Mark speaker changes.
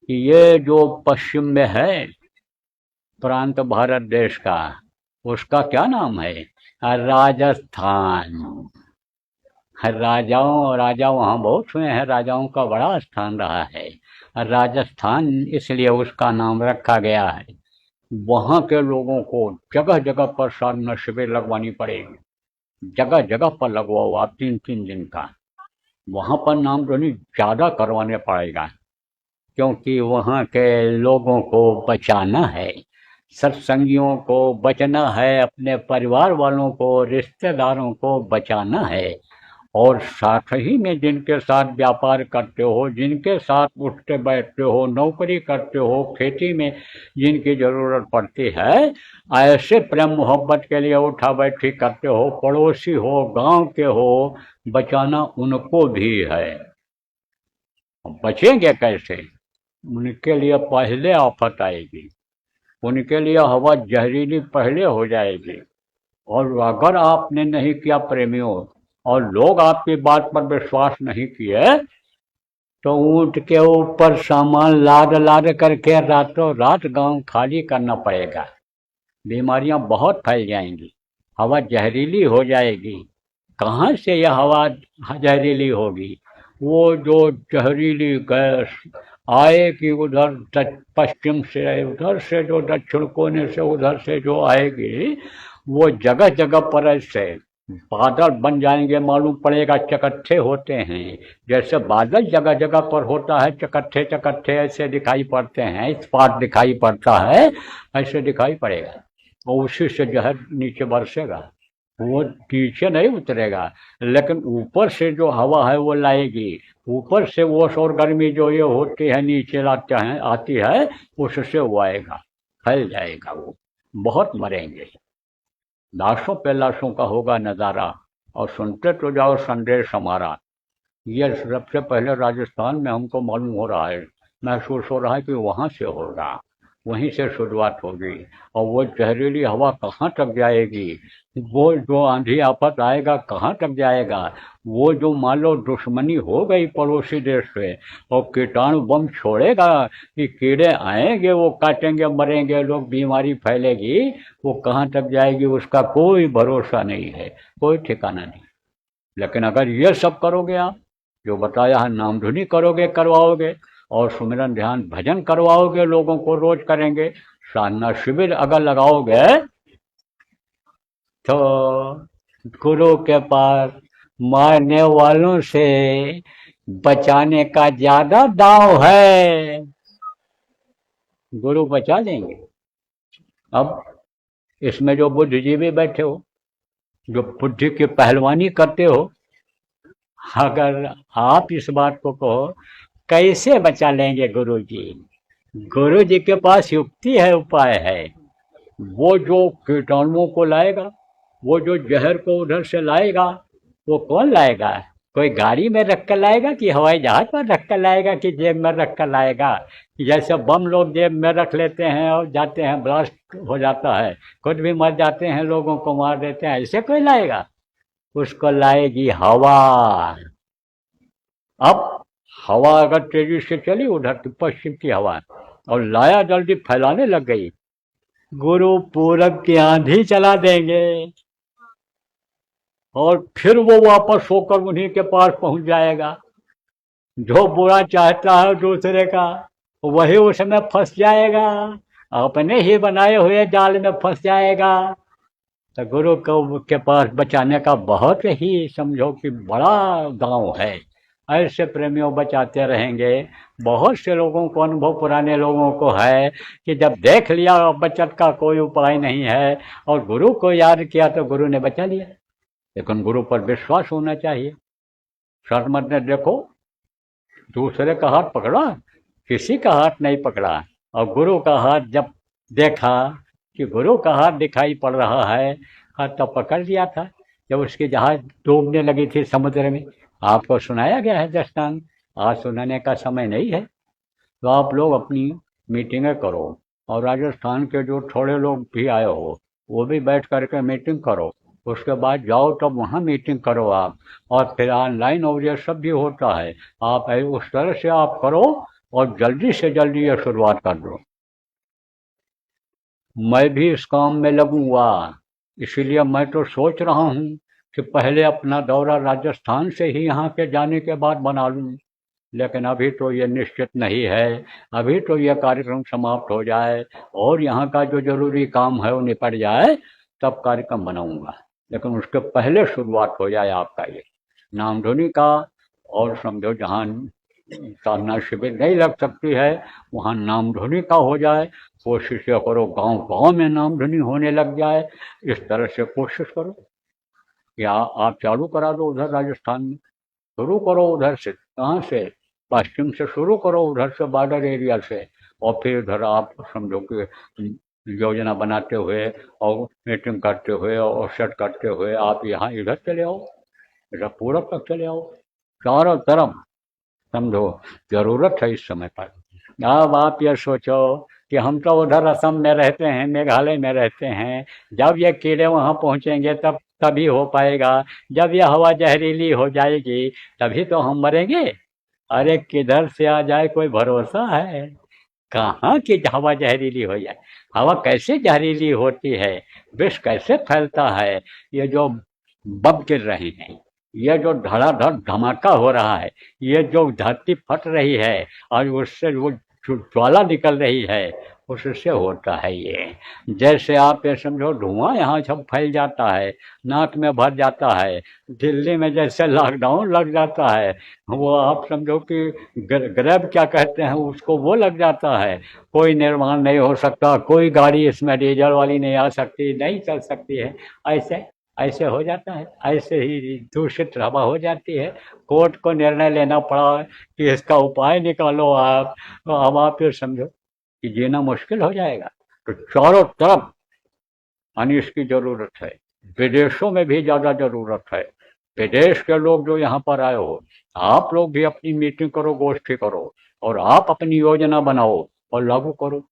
Speaker 1: कि ये जो पश्चिम में है प्रांत भारत देश का, उसका क्या नाम है? राजस्थान। राजाओं राजा वहाँ बहुत हुए हैं, राजाओं का बड़ा स्थान रहा है। राजस्थान इसलिए उसका नाम रखा गया है। वहाँ के लोगों को जगह जगह पर साधना शिविर लगवानी पड़ेगी, जगह जगह पर लगवाओ आप 3-3 दिन का। वहाँ पर नामधनी ज़्यादा करवाने पड़ेगा, क्योंकि वहाँ के लोगों को बचाना है, सत्संगियों को बचना है, अपने परिवार वालों को, रिश्तेदारों को बचाना है। और साथ ही में जिनके साथ व्यापार करते हो, जिनके साथ उठते बैठते हो, नौकरी करते हो, खेती में जिनकी ज़रूरत पड़ती है, ऐसे प्रेम मोहब्बत के लिए उठा बैठी करते हो, पड़ोसी हो, गांव के हो, बचाना उनको भी है। बचेंगे कैसे? उनके लिए पहले आफत आएगी, उनके लिए हवा जहरीली पहले हो जाएगी। और अगर आपने नहीं किया प्रेमियों, और लोग आपकी बात पर विश्वास नहीं किए, तो ऊंट के ऊपर सामान लाद लाद करके रातों रात गांव खाली करना पड़ेगा। बीमारियां बहुत फैल जाएंगी, हवा जहरीली हो जाएगी। कहाँ से यह हवा जहरीली होगी? वो जो जहरीली गैस आएगी उधर पश्चिम से, उधर से जो दक्षिण कोने से, उधर से जो आएगी, वो जगह जगह पर ऐसे बादल बन जाएंगे, मालूम पड़ेगा चकत्थे होते हैं। जैसे बादल जगह जगह पर होता है, चकत्थे चकत्थे ऐसे दिखाई पड़ते हैं, इस्पात दिखाई पड़ता है, ऐसे दिखाई पड़ेगा। और उसी से जहर नीचे बरसेगा। वो नीचे नहीं उतरेगा, लेकिन ऊपर से जो हवा है वो लाएगी। ऊपर से ओस और गर्मी जो ये होती है नीचे लाते हैं, आती है, उससे वो आएगा, फैल जाएगा। वो बहुत मरेंगे, लाशों पे लाशों का होगा नज़ारा। और सुनते तो जाओ संदेश हमारा। ये सबसे पहले राजस्थान में हमको मालूम हो रहा है, महसूस हो रहा है कि वहाँ से होगा, वहीं से शुरुआत होगी। और वो जहरीली हवा कहाँ तक जाएगी, वो जो आंधी आफत आएगा कहाँ तक जाएगा? वो जो मान लो दुश्मनी हो गई पड़ोसी देश से, और कीटाणु बम छोड़ेगा कि कीड़े आएंगे, वो काटेंगे, मरेंगे लोग, बीमारी फैलेगी, वो कहाँ तक जाएगी उसका कोई भरोसा नहीं है, कोई ठिकाना नहीं। लेकिन अगर ये सब करोगे आप, जो बताया है, नामधुनी करोगे, करवाओगे, और सुमिरन ध्यान भजन करवाओगे, लोगों को रोज करेंगे, साधना शिविर अगर लगाओगे, तो गुरु के पास मारने वालों से बचाने का ज्यादा दांव है। गुरु बचा लेंगे। अब इसमें जो बुद्धिजीवी बैठे हो, जो बुद्धि की पहलवानी करते हो, अगर आप इस बात को कहो कैसे बचा लेंगे गुरु जी, गुरु जी के पास युक्ति है, उपाय है। वो जो कीटाणुओं को लाएगा, वो जो जहर को उधर से लाएगा, वो कौन लाएगा? कोई गाड़ी में रख कर लाएगा, कि हवाई जहाज पर रख कर लाएगा, कि जेब में रख कर लाएगा? जैसे बम लोग जेब में रख लेते हैं और जाते हैं, ब्लास्ट हो जाता है, खुद भी मर जाते हैं, लोगों को मार देते हैं, ऐसे कोई लाएगा? उसको लाएगी हवा। अब हवा अगर तेजी से चली उधर की पश्चिम की हवा, और लाया जल्दी फैलाने लग गई, गुरु पूरब की आंधी चला देंगे, और फिर वो वापस होकर उन्हीं के पास पहुंच जाएगा। जो बुरा चाहता है दूसरे का, वही उसमें फंस जाएगा, अपने ही बनाए हुए जाल में फंस जाएगा। तो गुरु को के पास बचाने का बहुत ही समझो कि बड़ा दांव है। ऐसे प्रेमियों बचाते रहेंगे। बहुत से लोगों को अनुभव, पुराने लोगों को है, कि जब देख लिया बचत का कोई उपाय नहीं है, और गुरु को याद किया, तो गुरु ने बचा लिया। लेकिन गुरु पर विश्वास होना चाहिए। शर्मत ने देखो, दूसरे का हाथ पकड़ा, किसी का हाथ नहीं पकड़ा, और गुरु का हाथ जब देखा कि गुरु का हाथ दिखाई पड़ रहा है, हाथ तो पकड़ लिया था। जब उसकी जहाज डूबने लगी थी समुद्र में, आपको सुनाया गया है दृष्टांत, आज सुनाने का समय नहीं है। तो आप लोग अपनी मीटिंगें करो, और राजस्थान के जो थोड़े लोग भी आए हो, वो भी बैठ करके मीटिंग करो। उसके बाद जाओ तब वहाँ मीटिंग करो आप। और फिर ऑनलाइन और ये सब भी होता है, आप उस तरह से आप करो और जल्दी से जल्दी ये शुरुआत कर दो। मैं भी इस काम में लगूंगा, इसीलिए मैं तो सोच रहा हूँ कि पहले अपना दौरा राजस्थान से ही यहाँ के जाने के बाद बना लूँ, लेकिन अभी तो ये निश्चित नहीं है। अभी तो यह कार्यक्रम समाप्त हो जाए और यहाँ का जो जरूरी काम है वो निपट जाए, तब कार्यक्रम बनाऊंगा। लेकिन उसके पहले शुरुआत हो जाए आपका ये नामधुनी का। और समझो जहाँ साधना शिविर नहीं लग सकती है, वहाँ नामधुनी का हो जाए। कोशिश ये करो गांव गांव में नामधुनी होने लग जाए, इस तरह से कोशिश करो। या आप चालू करा दो उधर राजस्थान में, शुरू करो उधर से। कहाँ से? पश्चिम से शुरू करो, उधर से बॉर्डर एरिया से, और फिर इधर आप समझो कि योजना बनाते हुए और मीटिंग करते हुए और सेट करते हुए आप यहाँ इधर चले आओ, इधर पूरब तक चले आओ, चारों तरफ समझो जरूरत है इस समय पर। अब आप ये सोचो कि हम तो उधर असम में रहते हैं, मेघालय में रहते हैं, जब ये कीड़े वहाँ पहुँचेंगे तब तभी हो पाएगा। जब यह हवा जहरीली हो जाएगी तभी तो हम मरेंगे। अरे किधर से आ जाए कोई भरोसा है? कहाँ की हवा जहरीली हो जाए? हवा कैसे जहरीली होती है? विष कैसे फैलता है? ये जो बम गिर रहे हैं, ये जो धड़ाधड़ धमाका हो रहा है, ये जो धरती फट रही है और उससे वो ज्वाला निकल रही है, उससे होता है ये। जैसे आप ये समझो धुआं यहाँ सब फैल जाता है, नाक में भर जाता है, दिल्ली में जैसे लॉकडाउन लग जाता है, वो आप समझो कि ग्रैब क्या कहते हैं उसको, वो लग जाता है। कोई निर्माण नहीं हो सकता, कोई गाड़ी इसमें डीजल वाली नहीं आ सकती, नहीं चल सकती है। ऐसे ऐसे हो जाता है, ऐसे ही दूषित हवा हो जाती है। कोर्ट को निर्णय लेना पड़ा कि इसका उपाय निकालो आप। तो अब आप ये समझो कि जीना मुश्किल हो जाएगा। तो चारों तरफ अनिस की जरूरत है, विदेशों में भी ज्यादा जरूरत है। विदेश के लोग जो यहाँ पर आए हो, आप लोग भी अपनी मीटिंग करो, गोष्ठी करो, और आप अपनी योजना बनाओ और लागू करो।